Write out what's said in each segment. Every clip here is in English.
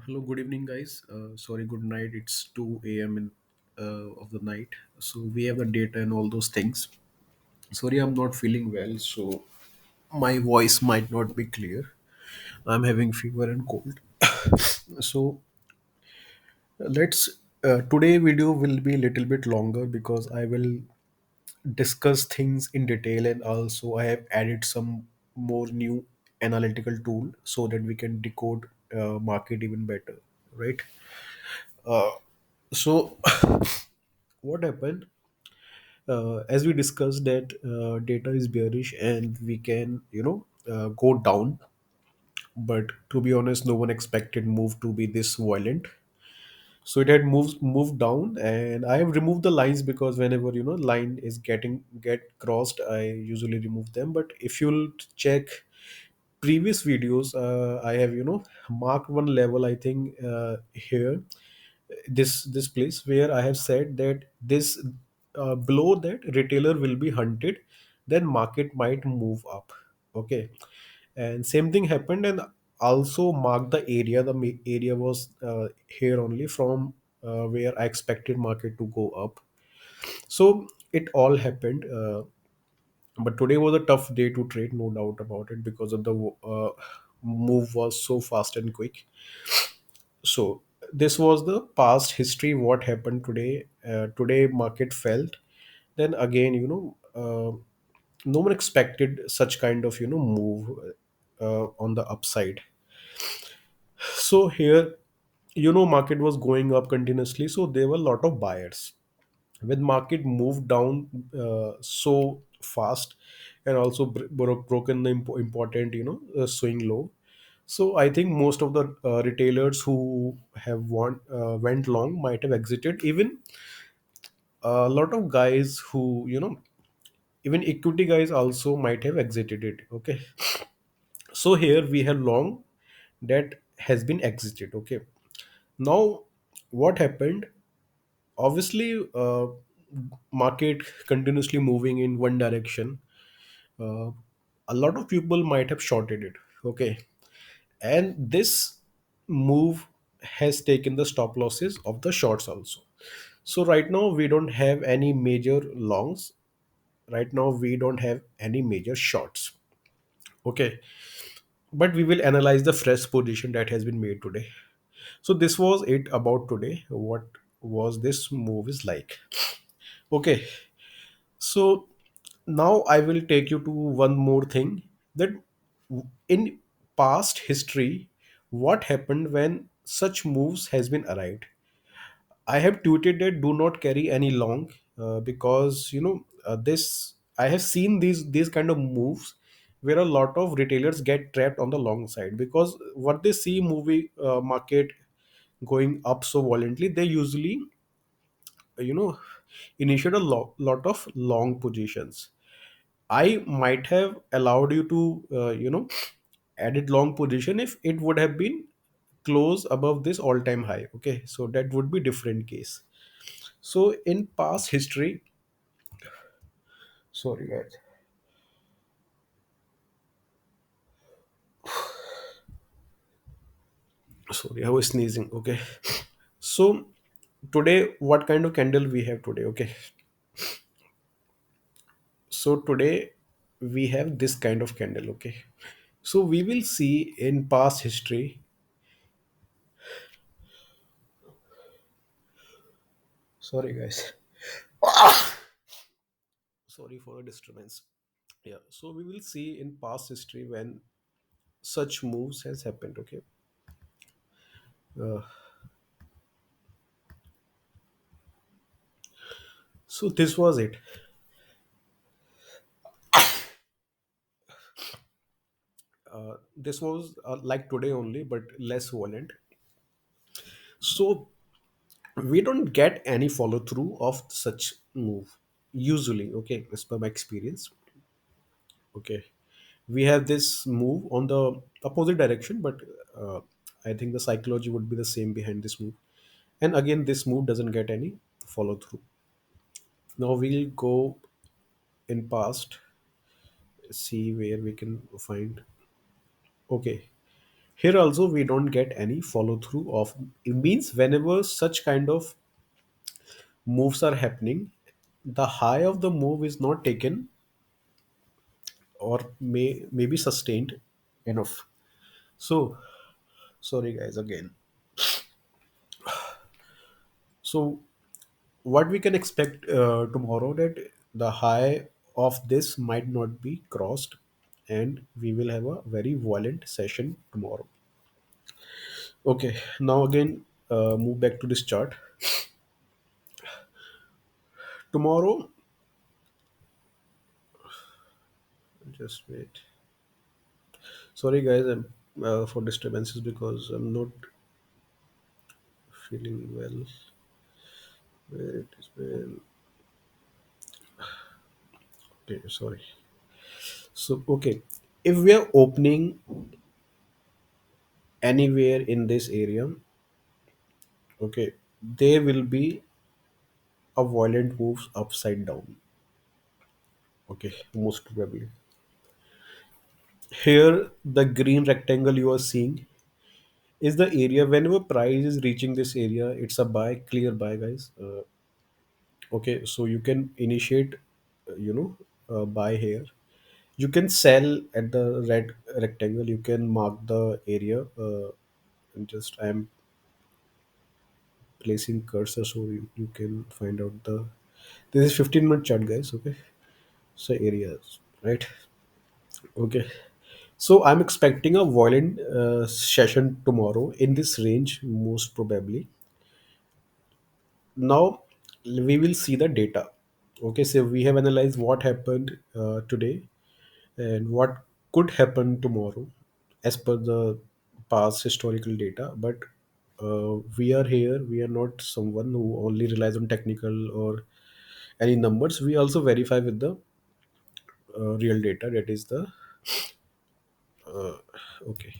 Hello, good evening, guys. Sorry, good night. It's 2 a.m. Of the night. So we have the data and all those things. Sorry, I'm not feeling well, so my voice might not be clear. I'm having fever and cold. So let's today video will be a little bit longer because I will discuss things in detail, and also I have added some more new analytical tool so that we can decode market even better, right? Uh, so what happened, as we discussed that data is bearish and we can go down, but to be honest no one expected move to be this violent. So it had moved down, and I have removed the lines because whenever line is get crossed, I usually remove them. But if you'll check previous videos, I have marked one level, I think, here, this place where I have said that this below that retailer will be hunted, then market might move up. Okay, and same thing happened, and also mark the area. The area was here only from where I expected market to go up. So it all happened. But today was a tough day to trade, no doubt about it, because of the move was so fast and quick. So this was the past history. What happened today? Today market felt. Then again, no one expected such kind of move on the upside. So here, market was going up continuously, so there were a lot of buyers. When market moved down so fast, and also broken the important swing low. So I think most of the retailers who have went long might have exited. Even a lot of guys who even equity guys also might have exited it. Okay, so here we have long that has been exited. Okay, now what happened? Obviously, market continuously moving in one direction. uh, a lot of people might have shorted it. Okay, and this move has taken the stop losses of the shorts also. So right now we don't have any major longs. Right now we don't have any major shorts. Okay, but we will analyze the fresh position that has been made today. So this was it about today. What was this move is like? Okay, so now I will take you to one more thing, that in past history, what happened when such moves has been arrived. I have tweeted that do not carry any long, because this I have seen these kind of moves where a lot of retailers get trapped on the long side, because what they see movie market going up so violently, they usually you know initiate a lot of long positions. I might have allowed you to added long position if it would have been close above this all time high. Okay, so that would be different case. So in past history, sorry guys, sorry, I was sneezing. Okay, so today what kind of candle we have today? Okay, so today we have this kind of candle. Okay, so we will see in past history. Sorry guys, sorry for the disturbance. Yeah, so we will see in past history when such moves has happened. Okay, uh, so this was it. This was like today only, but less violent. So we don't get any follow through of such move usually. Okay, as per my experience. Okay, we have this move on the opposite direction, but uh, I think the psychology would be the same behind this move. And again, this move doesn't get any follow through. Now we'll go in past, see where we can find. Okay, Here also we don't get any follow through of, it means whenever such kind of moves are happening, the high of the move is not taken or may be sustained enough. So sorry guys again. So what we can expect tomorrow, that the high of this might not be crossed, and we will have a very violent session tomorrow. Okay, now again, move back to this chart. Tomorrow, just wait. Sorry guys, for disturbances, because I'm not feeling well. Where it is, well. Okay, sorry. So okay, if we are opening anywhere in this area, okay, there will be a violent moves upside down. Okay, most probably. Here, the green rectangle you are seeing is the area. Whenever price is reaching this area, it's a buy, clear buy, guys. Okay, so you can initiate, buy here. You can sell at the red rectangle. You can mark the area. And just I'm placing cursor so you can find out the. This is 15-minute chart, guys. Okay, so areas, right? Okay. So I'm expecting a violent session tomorrow in this range, most probably. Now we will see the data. Okay, so we have analyzed what happened today and what could happen tomorrow as per the past historical data. But we are here, we are not someone who only relies on technical or any numbers. We also verify with the real data, that is the okay.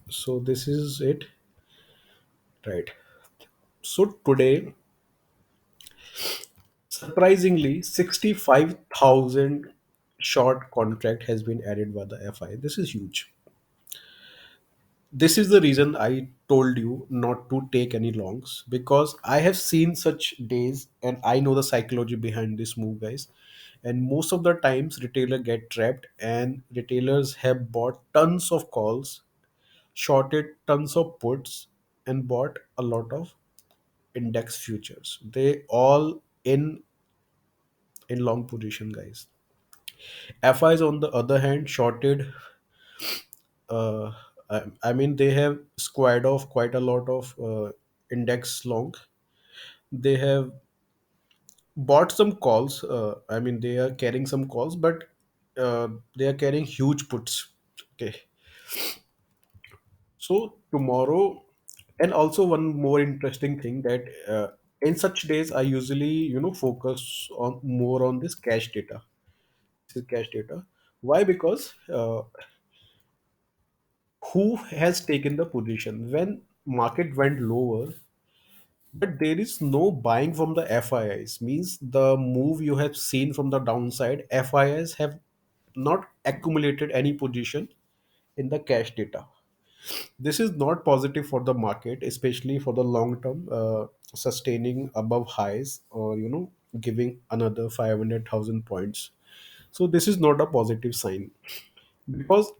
So this is it, right? So today, surprisingly, 65,000 short contract has been added by the FI. This is huge. This is the reason I told you not to take any longs, because I have seen such days and I know the psychology behind this move, guys. And most of the times, retailer get trapped and retailers have bought tons of calls, shorted tons of puts, and bought a lot of index futures. They all in long position, guys. FIs on the other hand shorted. Uh, I mean, they have squared off quite a lot of index long. They have bought some calls. I mean, they are carrying some calls, but they are carrying huge puts. Okay, so tomorrow, and also one more interesting thing, that in such days I usually focus on more on this cash data. This is cash data. Why? Because who has taken the position when market went lower, but there is no buying from the FIIs, means the move you have seen from the downside, FIIs have not accumulated any position in the cash data. This is not positive for the market, especially for the long term, sustaining above highs, or giving another 500,000 points. So this is not a positive sign, because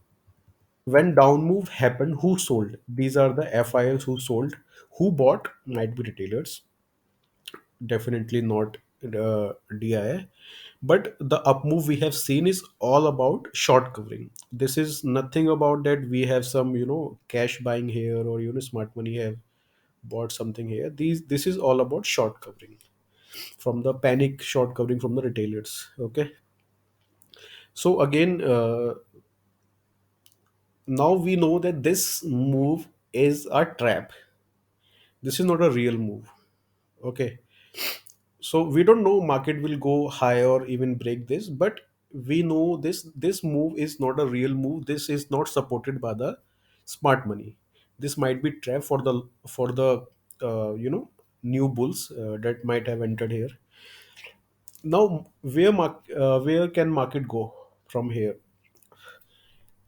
when down move happened, who sold? These are the FILs who sold. Who bought? Might be retailers, definitely not DIA. But the up move we have seen is all about short covering. This is nothing about that we have some cash buying here, or smart money have bought something here. This is all about short covering, from the panic short covering from the retailers. Okay, so again, now we know that this move is a trap. This is not a real move. Okay, so we don't know market will go high or even break this, but we know this move is not a real move. This is not supported by the smart money. This might be trap for the new bulls that might have entered here. Now where can market go from here?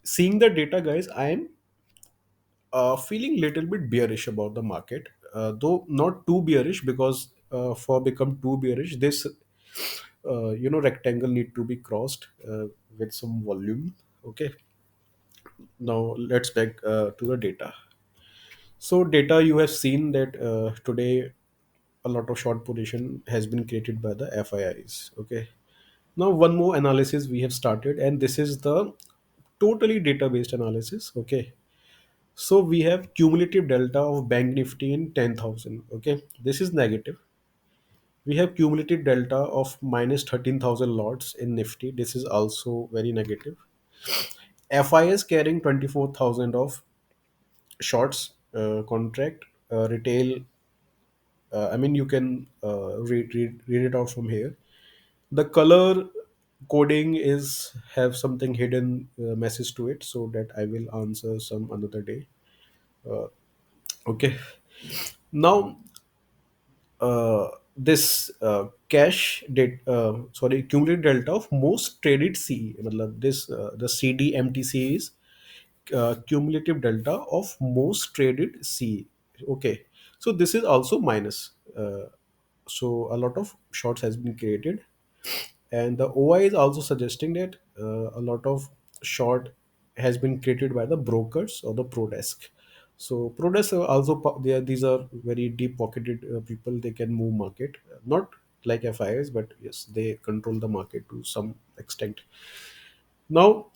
Seeing the data, guys, I am Feeling little bit bearish about the market, though not too bearish, because for become too bearish, this rectangle need to be crossed with some volume. Okay, now let's back to the data. So data, you have seen that today a lot of short position has been created by the FIIs. Okay, now one more analysis we have started, and this is the totally data based analysis. Okay, so we have cumulative delta of bank nifty in 10,000. Okay, this is negative. We have cumulative delta of minus 13,000 lots in nifty. This is also very negative. FIS carrying 24,000 of shorts contract, retail. I mean, you can read it out from here. The color coding is have something hidden message to it, so that I will answer some another day. Okay. Now, this cash did sorry, cumulative delta of most traded CE. matlab this the CDMTC is cumulative delta of most traded CE. Okay, so this is also minus. So a lot of shorts has been created, and the OI is also suggesting that a lot of short has been created by the brokers or the pro desk. So pro desk are also these are very deep pocketed people. They can move market, not like FIs, but yes, they control the market to some extent. Now,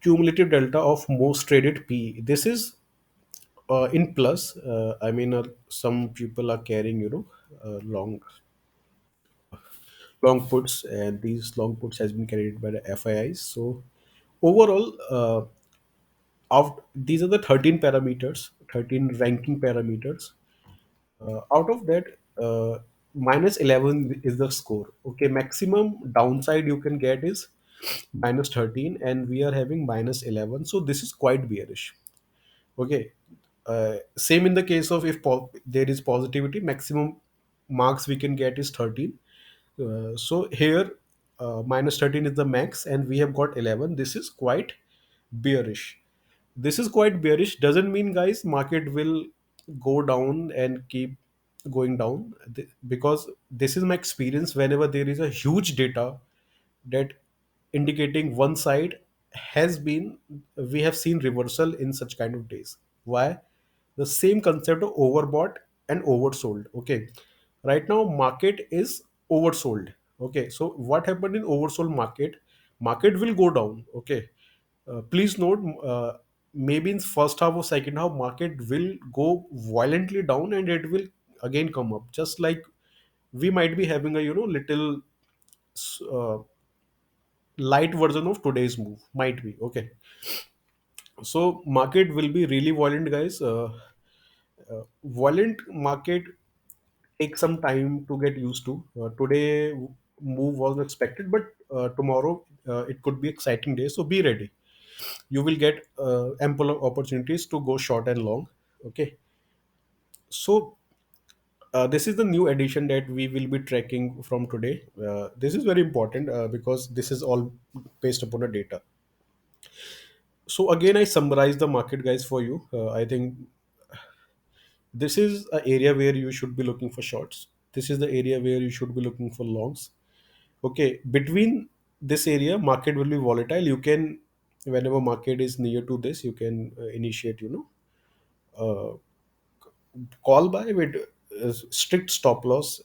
cumulative delta of most traded P. This is in plus. I mean, some people are carrying, long puts, and these long puts has been carried by the FIIs. So overall, these are the 13 parameters, 13 ranking parameters. Out of that, minus 11 is the score. Okay, maximum downside you can get is minus 13, and we are having minus 11. So this is quite bearish. Okay, same in the case of if there is positivity, maximum marks we can get is 13. So here, minus 13 is the max, and we have got 11. This is quite bearish. This is quite bearish. Doesn't mean, guys, market will go down and keep going down. Because this is my experience. Whenever there is a huge data that indicating one side has been, we have seen reversal in such kind of days. Why? The same concept of overbought and oversold. Okay, right now market is oversold. Okay, so what happened in oversold market? Market will go down. Okay, please note, maybe in first half or second half market will go violently down, and it will again come up, just like we might be having a little uh, light version of today's move, might be. Okay, so market will be really violent, guys. Violent market takes some time to get used to. Today move was expected, but tomorrow it could be exciting day, so be ready. You will get ample of opportunities to go short and long. Okay, so this is the new addition that we will be tracking from today. This is very important because this is all based upon the data. So again, I summarize the market, guys, for you. I think this is an area where you should be looking for shorts. This is the area where you should be looking for longs. Okay, between this area, market will be volatile. You can, whenever market is near to this, you can initiate, uh, call buy with strict stop loss,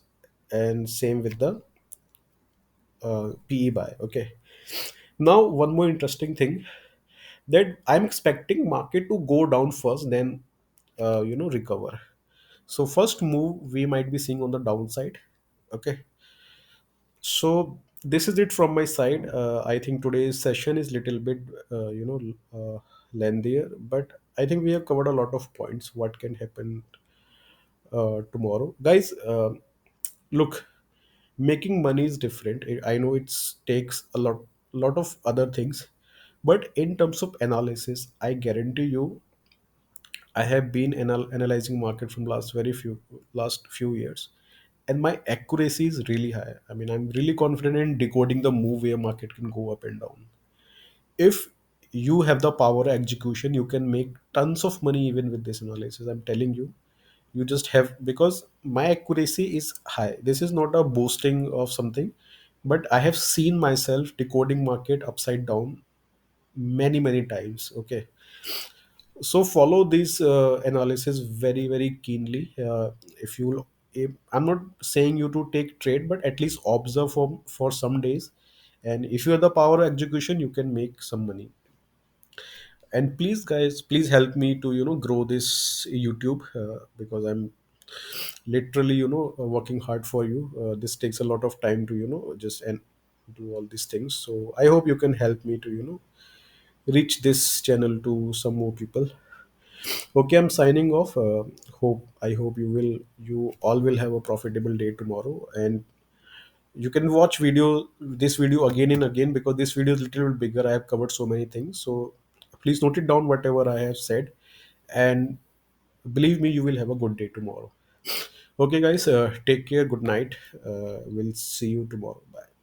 and same with the PE buy. Okay. Now, one more interesting thing, that I'm expecting market to go down first, then recover. So first move we might be seeing on the downside. Okay. So this is it from my side. I think today's session is little bit lengthier, but I think we have covered a lot of points. What can happen tomorrow, guys? Look, making money is different. I know it takes a lot of other things, but in terms of analysis, I guarantee you, I have been analyzing market from last few years, and my accuracy is really high. I mean, I'm really confident in decoding the move where market can go up and down. If you have the power execution. You can make tons of money even with this analysis, I'm telling you. You just have, because my accuracy is high. This is not a boasting of something, but I have seen myself decoding market upside down many times. Okay, so follow this analysis very keenly. If you, if, I'm not saying you to take trade, but at least observe for some days, and if you have the power execution, you can make some money. And please guys, please help me to grow this YouTube, because I'm literally working hard for you. This takes a lot of time to just and do all these things. So I hope you can help me to reach this channel to some more people. Okay, I'm signing off. I hope you all will have a profitable day tomorrow, and you can watch this video again and again, because this video is little bit bigger. I have covered so many things, so please note it down whatever I have said, and believe me, you will have a good day tomorrow. Okay guys, take care, good night. We'll see you tomorrow. Bye.